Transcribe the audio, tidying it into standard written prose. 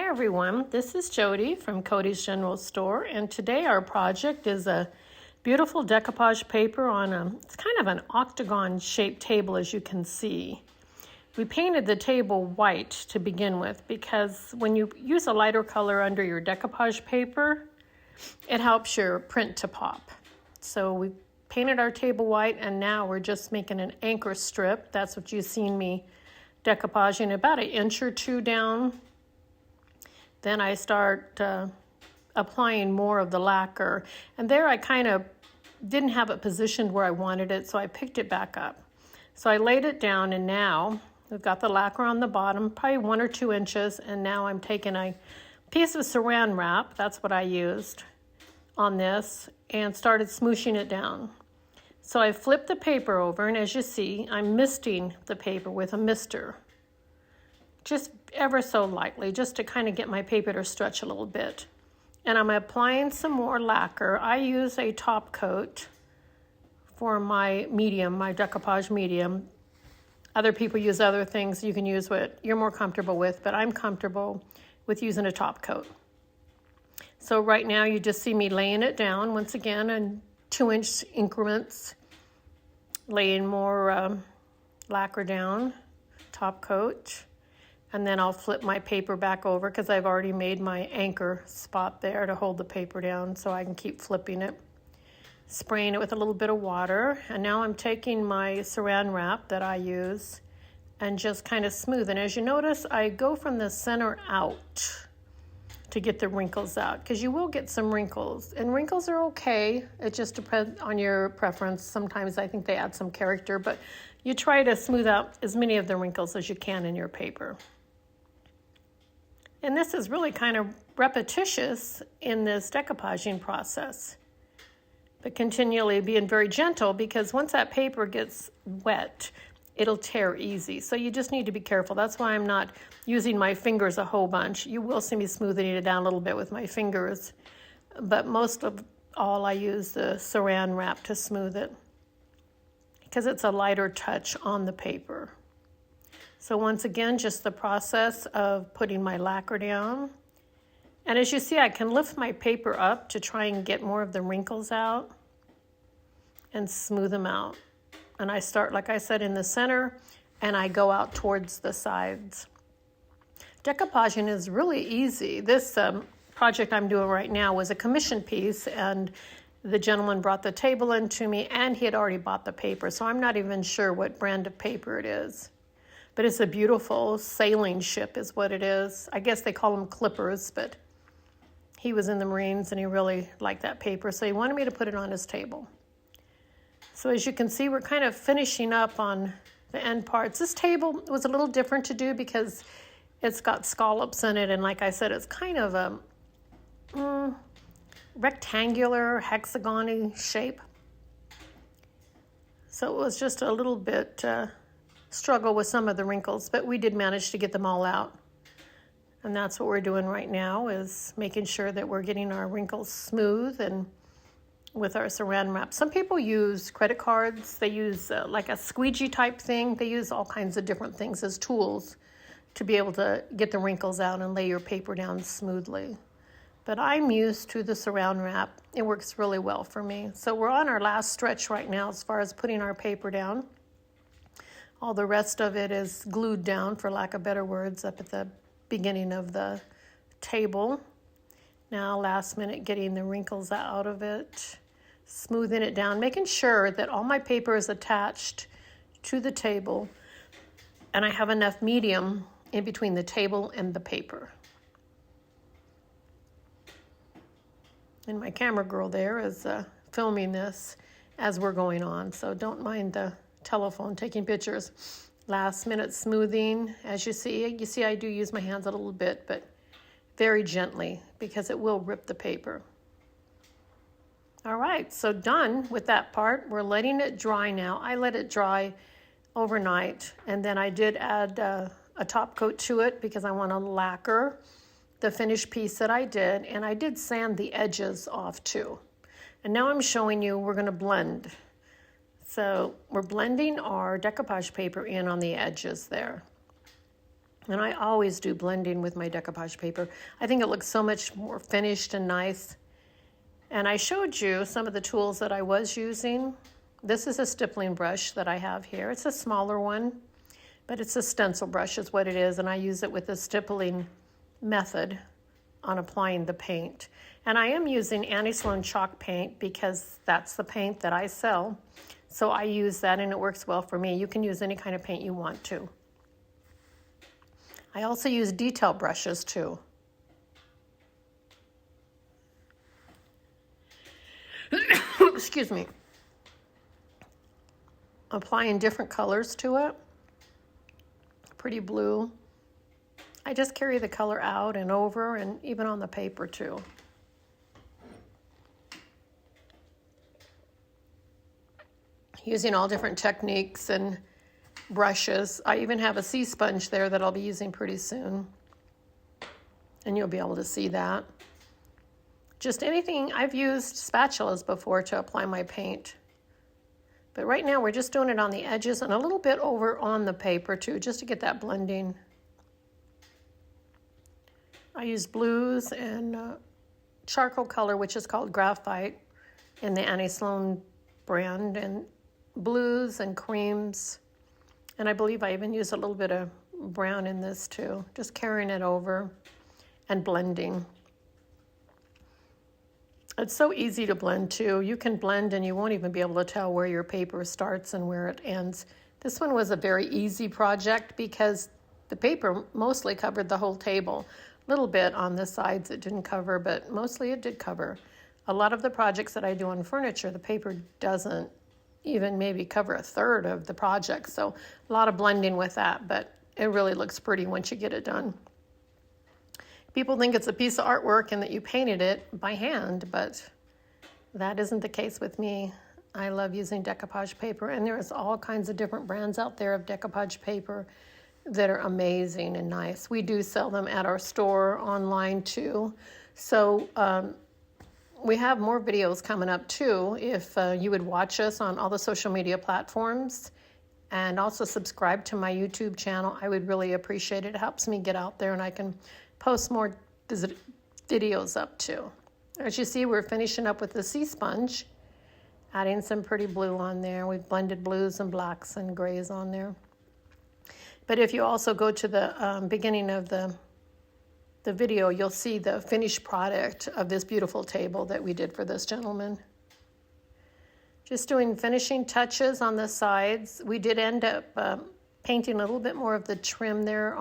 Hi everyone, this is Jody from Cody's General Store, and today our project is a beautiful decoupage paper on it's kind of an octagon shaped table, as you can see. We painted the table white to begin with because when you use a lighter color under your decoupage paper, it helps your print to pop. So we painted our table white, and now we're just making an anchor strip. That's what you've seen me decoupaging, about 1 inch or 2 down. Then I start applying more of the lacquer. And there I kind of didn't have it positioned where I wanted it, so I picked it back up. So I laid it down, and now we've got the lacquer on the bottom, probably 1 or 2 inches, and now I'm taking a piece of saran wrap, that's what I used on this, and started smooshing it down. So I flipped the paper over, and as you see, I'm misting the paper with a mister. Just ever so lightly, just to kind of get my paper to stretch a little bit. And I'm applying some more lacquer. I use a top coat for my medium, my decoupage medium. Other people use other things. You can use what you're more comfortable with, but I'm comfortable with using a top coat. So right now you just see me laying it down once again in 2-inch increments, laying more lacquer down, top coat. And then I'll flip my paper back over because I've already made my anchor spot there to hold the paper down so I can keep flipping it. Spraying it with a little bit of water. And now I'm taking my saran wrap that I use and just kind of smooth. And as you notice, I go from the center out to get the wrinkles out, because you will get some wrinkles. And wrinkles are okay. It just depends on your preference. Sometimes I think they add some character, but you try to smooth out as many of the wrinkles as you can in your paper. And this is really kind of repetitious in this decoupaging process, but continually being very gentle, because once that paper gets wet, it'll tear easy. So you just need to be careful. That's why I'm not using my fingers a whole bunch. You will see me smoothing it down a little bit with my fingers, but most of all I use the saran wrap to smooth it, because it's a lighter touch on the paper. So once again, just the process of putting my lacquer down. And as you see, I can lift my paper up to try and get more of the wrinkles out and smooth them out. And I start, like I said, in the center, and I go out towards the sides. Decoupaging is really easy. This project I'm doing right now was a commission piece, and the gentleman brought the table in to me, and he had already bought the paper, so I'm not even sure what brand of paper it is. But it's a beautiful sailing ship is what it is. I guess they call them clippers, but he was in the Marines and he really liked that paper, so he wanted me to put it on his table. So as you can see, we're kind of finishing up on the end parts. This table was a little different to do because it's got scallops in it, and like I said, it's kind of a rectangular, hexagon-y shape. So it was just a little bit struggle with some of the wrinkles, but we did manage to get them all out. And that's what we're doing right now, is making sure that we're getting our wrinkles smooth and with our saran wrap. Some people use credit cards. They use like a squeegee type thing. They use all kinds of different things as tools to be able to get the wrinkles out and lay your paper down smoothly. But I'm used to the saran wrap. It works really well for me. So we're on our last stretch right now as far as putting our paper down. All the rest of it is glued down, for lack of better words, up at the beginning of the table. Now, last minute, getting the wrinkles out of it, smoothing it down, making sure that all my paper is attached to the table, and I have enough medium in between the table and the paper. And my camera girl there is filming this as we're going on, so don't mind the telephone taking pictures. Last minute smoothing. As you see I do use my hands a little bit, but very gently, because it will rip the paper. All right, so done with that part. We're letting it dry now. I let it dry overnight, and then I did add a top coat to it because I want to lacquer the finished piece that I did, and I did sand the edges off too. And now I'm showing you we're going to blend. So we're blending our decoupage paper in on the edges there. And I always do blending with my decoupage paper. I think it looks so much more finished and nice. And I showed you some of the tools that I was using. This is a stippling brush that I have here. It's a smaller one, but it's a stencil brush is what it is. And I use it with the stippling method on applying the paint. And I am using anti-slone chalk paint because that's the paint that I sell. So I use that and it works well for me. You can use any kind of paint you want to. I also use detail brushes too. Excuse me. Applying different colors to it. Pretty blue. I just carry the color out and over and even on the paper too. Using all different techniques and brushes. I even have a sea sponge there that I'll be using pretty soon. And you'll be able to see that. Just anything, I've used spatulas before to apply my paint. But right now we're just doing it on the edges and a little bit over on the paper too, just to get that blending. I use blues and charcoal color, which is called graphite in the Annie-Sloan brand, and blues and creams. And I believe I even use a little bit of brown in this too, just carrying it over and blending. It's so easy to blend too. You can blend and you won't even be able to tell where your paper starts and where it ends. This one was a very easy project because the paper mostly covered the whole table. A little bit on the sides it didn't cover, but mostly it did cover. A lot of the projects that I do on furniture, the paper doesn't even maybe cover a third of the project. So a lot of blending with that, but it really looks pretty once you get it done. People think it's a piece of artwork and that you painted it by hand, but that isn't the case with me. I love using decoupage paper, and there's all kinds of different brands out there of decoupage paper that are amazing and nice. We do sell them at our store online too. So we have more videos coming up too. If you would watch us on all the social media platforms and also subscribe to my YouTube channel, I would really appreciate it. It helps me get out there and I can post more videos up too. As you see, we're finishing up with the sea sponge, adding some pretty blue on there. We've blended blues and blacks and grays on there. But if you also go to the beginning of the video, you'll see the finished product of this beautiful table that we did for this gentleman. Just doing finishing touches on the sides. We did end up painting a little bit more of the trim there on